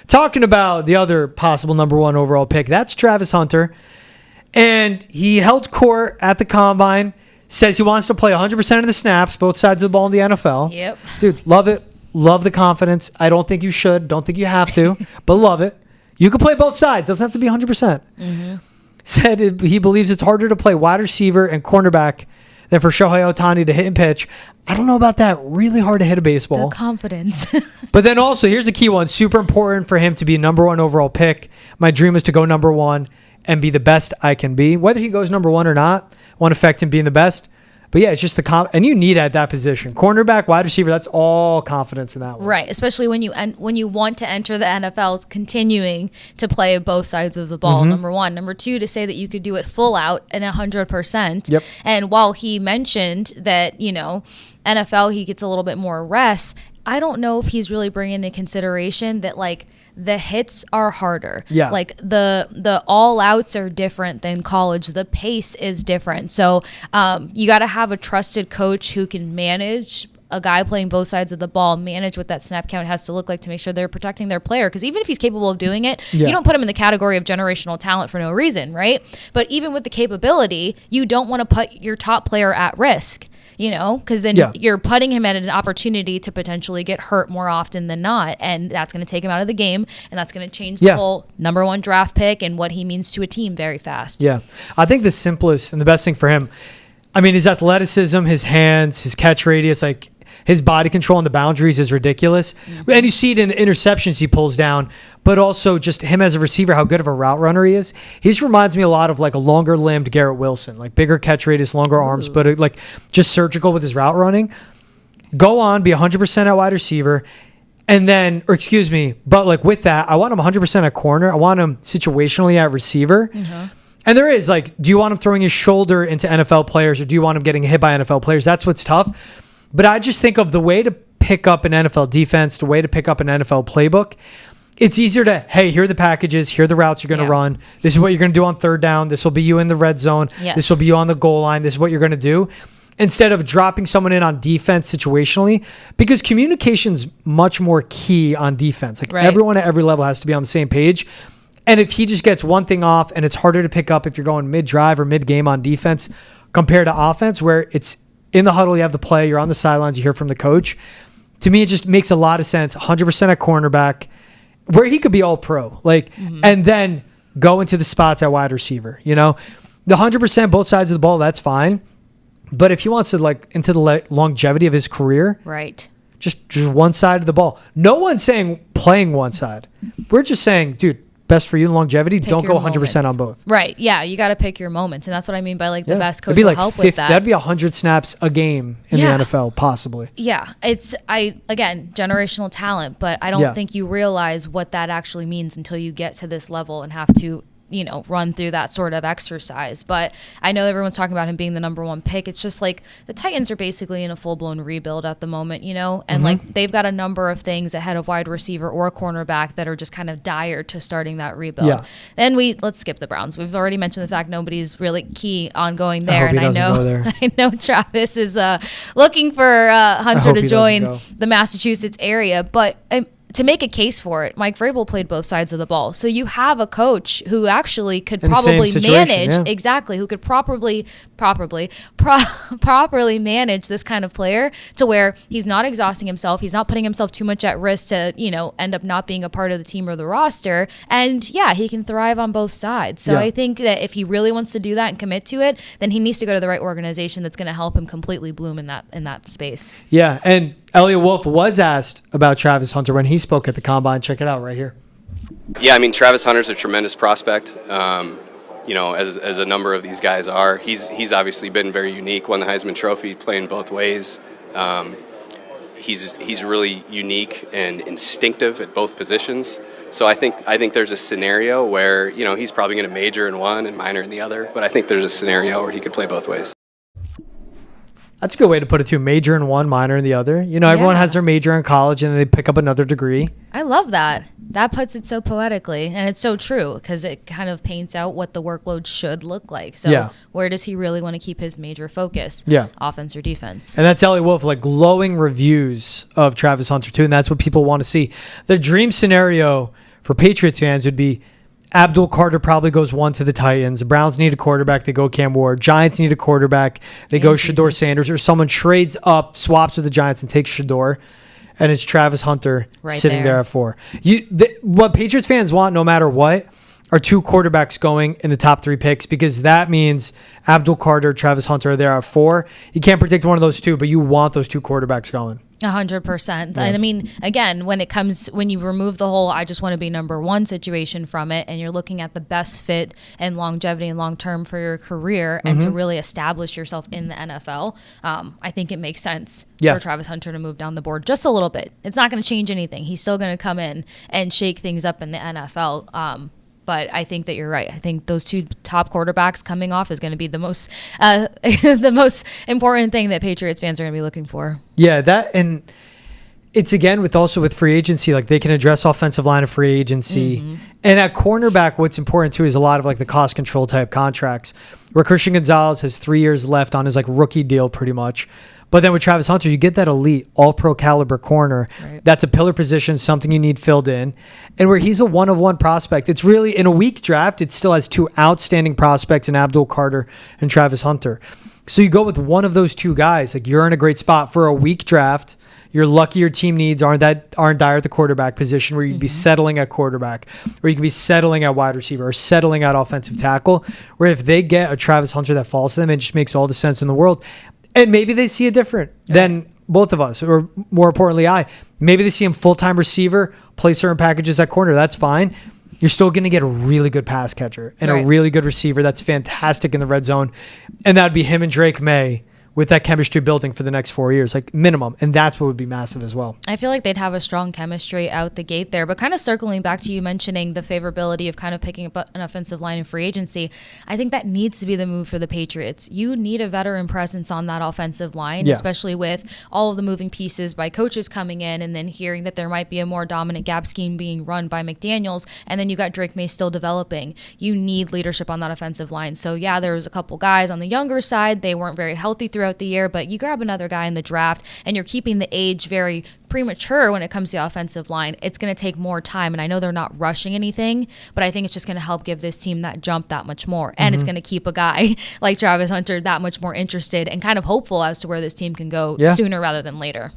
talking about the other possible number 1 overall pick, that's Travis Hunter. And he held court at the combine, says he wants to play 100% of the snaps, both sides of the ball in the NFL. Yep. Dude, love it. Love the confidence. I don't think you should. Don't think you have to, but love it. You can play both sides. Doesn't have to be 100%. Said he believes it's harder to play wide receiver and cornerback than for Shohei Ohtani to hit and pitch. I don't know about that. Really hard to hit a baseball. The confidence. But then also, here's a key one. Super important for him to be a number 1 overall pick. My dream is to go number 1 and be the best I can be. Whether he goes number 1 or not won't affect him being the best. But yeah, it's just and you need at that position. Cornerback, wide receiver, that's all confidence in that one. Right, especially when you want to enter the NFL, continuing to play both sides of the ball, number 1. Number 2, to say that you could do it full out and 100%. Yep. And while he mentioned that, NFL, he gets a little bit more rest, I don't know if he's really bringing into consideration that, like, the hits are harder. Yeah. Like the all outs are different than college. The pace is different. So you got to have a trusted coach who can manage a guy playing both sides of the ball, manage what that snap count has to look like to make sure they're protecting their player. Because even if he's capable of doing it, you don't put him in the category of generational talent for no reason, right? But even with the capability, you don't want to put your top player at risk. Because then you're putting him at an opportunity to potentially get hurt more often than not. And that's going to take him out of the game. And that's going to change the whole number 1 draft pick and what he means to a team very fast. Yeah. I think the simplest and the best thing for him, his athleticism, his hands, his catch radius, like his body control and the boundaries is ridiculous. And you see it in the interceptions he pulls down, but also just him as a receiver, how good of a route runner he is. He just reminds me a lot of like a longer limbed Garrett Wilson, like bigger catch radius, longer arms, but like just surgical with his route running. Go on, be 100% at wide receiver. And then, but like with that, I want him 100% at corner. I want him situationally at receiver. And there is like, do you want him throwing his shoulder into NFL players or do you want him getting hit by NFL players? That's what's tough. But I just think of the way to pick up an NFL defense, the way to pick up an NFL playbook. It's easier to, hey, here are the packages, here are the routes you're going to run. This is what you're going to do on third down. This will be you in the red zone. Yes. This will be you on the goal line. This is what you're going to do. Instead of dropping someone in on defense situationally, because communication's much more key on defense. Like everyone at every level has to be on the same page. And if he just gets one thing off and it's harder to pick up if you're going mid-drive or mid-game on defense compared to offense where it's in the huddle, you have the play, you're on the sidelines, you hear from the coach. To me, it just makes a lot of sense. 100% at cornerback, where he could be all pro. And then go into the spots at wide receiver. The 100% both sides of the ball, that's fine. But if he wants to into the longevity of his career, just one side of the ball. No one's saying playing one side. We're just saying, dude, best for you in longevity, don't go 100% on both. Right. Yeah, you got to pick your moments. And that's what I mean by the best coach will help with that. That'd be 100 snaps a game in the NFL, possibly. Yeah. Again, generational talent, but I don't think you realize what that actually means until you get to this level and have to run through that sort of exercise. But I know everyone's talking about him being the number 1 pick. It's just like the Titans are basically in a full-blown rebuild at the moment, and they've got a number of things ahead of wide receiver or cornerback that are just kind of dire to starting that rebuild. Then let's skip the Browns. We've already mentioned the fact nobody's really key on going there. I know Travis is looking for Hunter to join the Massachusetts area, but to make a case for it, Mike Vrabel played both sides of the ball. So you have a coach who actually could probably manage, who could properly manage this kind of player to where he's not exhausting himself. He's not putting himself too much at risk to, end up not being a part of the team or the roster. And he can thrive on both sides. So I think that if he really wants to do that and commit to it, then he needs to go to the right organization that's going to help him completely bloom in that space. Yeah. And Eliot Wolf was asked about Travis Hunter when he spoke at the Combine. Check it out right here. Yeah, Travis Hunter's a tremendous prospect. As a number of these guys are. He's obviously been very unique, won the Heisman Trophy, playing both ways. He's really unique and instinctive at both positions. So I think there's a scenario where, he's probably going to major in one and minor in the other, but I think there's a scenario where he could play both ways. That's a good way to put it too. Major in one, minor in the other. Everyone has their major in college and then they pick up another degree. I love that. That puts it so poetically. And it's so true because it kind of paints out what the workload should look like. So where does he really want to keep his major focus? Offense or defense? And that's Eliot Wolf, glowing reviews of Travis Hunter too. And that's what people want to see. The dream scenario for Patriots fans would be Abdul Carter probably goes 1 to the Titans. The Browns need a quarterback. They go Cam Ward. Giants need a quarterback. They go Shedeur Sanders, or someone trades up, swaps with the Giants and takes Shedeur. And it's Travis Hunter sitting there at 4. What Patriots fans want, no matter what, are 2 quarterbacks going in the top 3 picks, because that means Abdul Carter, Travis Hunter are there at 4. You can't predict one of those 2, but you want those 2 quarterbacks going. 100%. Yeah. And I mean, again, when you remove the whole I just want to be number 1 situation from it, and you're looking at the best fit and longevity and long term for your career and to really establish yourself in the NFL, I think it makes sense for Travis Hunter to move down the board just a little bit. It's not going to change anything. He's still going to come in and shake things up in the NFL. But I think that you're right. I think those 2 top quarterbacks coming off is going to be the most the most important thing that Patriots fans are going to be looking for. Yeah, that, and it's again with free agency, like they can address offensive line of free agency. And at cornerback, what's important too is a lot of like the cost control type contracts, where Christian Gonzalez has 3 years left on his like rookie deal pretty much. But then with Travis Hunter, you get that elite, all-pro caliber corner. Right. That's a pillar position, something you need filled in. And where he's a one-of-one prospect, it's really, in a weak draft, it still has 2 outstanding prospects in Abdul Carter and Travis Hunter. So you go with one of those 2 guys. Like, you're in a great spot for a weak draft. You're lucky your team needs aren't dire at the quarterback position, where you'd be settling at quarterback, or you could be settling at wide receiver, or settling at offensive tackle. Where if they get a Travis Hunter that falls to them, it just makes all the sense in the world. And maybe they see it different than both of us, or more importantly, I. Maybe they see him full-time receiver, play certain packages at corner. That's fine. You're still going to get a really good pass catcher and a really good receiver that's fantastic in the red zone. And that would be him and Drake May, with that chemistry building for the next 4 years, like minimum. And that's what would be massive as well. I feel like they'd have a strong chemistry out the gate there. But kind of circling back to you mentioning the favorability of kind of picking up an offensive line in free agency, I think that needs to be the move for the Patriots. You need a veteran presence on that offensive line, especially with all of the moving pieces by coaches coming in, and then hearing that there might be a more dominant gap scheme being run by McDaniels, and then you got Drake May still developing. You need leadership on that offensive line. So yeah, there was a couple guys on the younger side. They weren't very healthy throughout the year, but you grab another guy in the draft and you're keeping the age very premature when it comes to the offensive line. It's going to take more time, and I know they're not rushing anything, but I think it's just going to help give this team that jump that much more, and it's going to keep a guy like Travis Hunter that much more interested and kind of hopeful as to where this team can go sooner rather than later.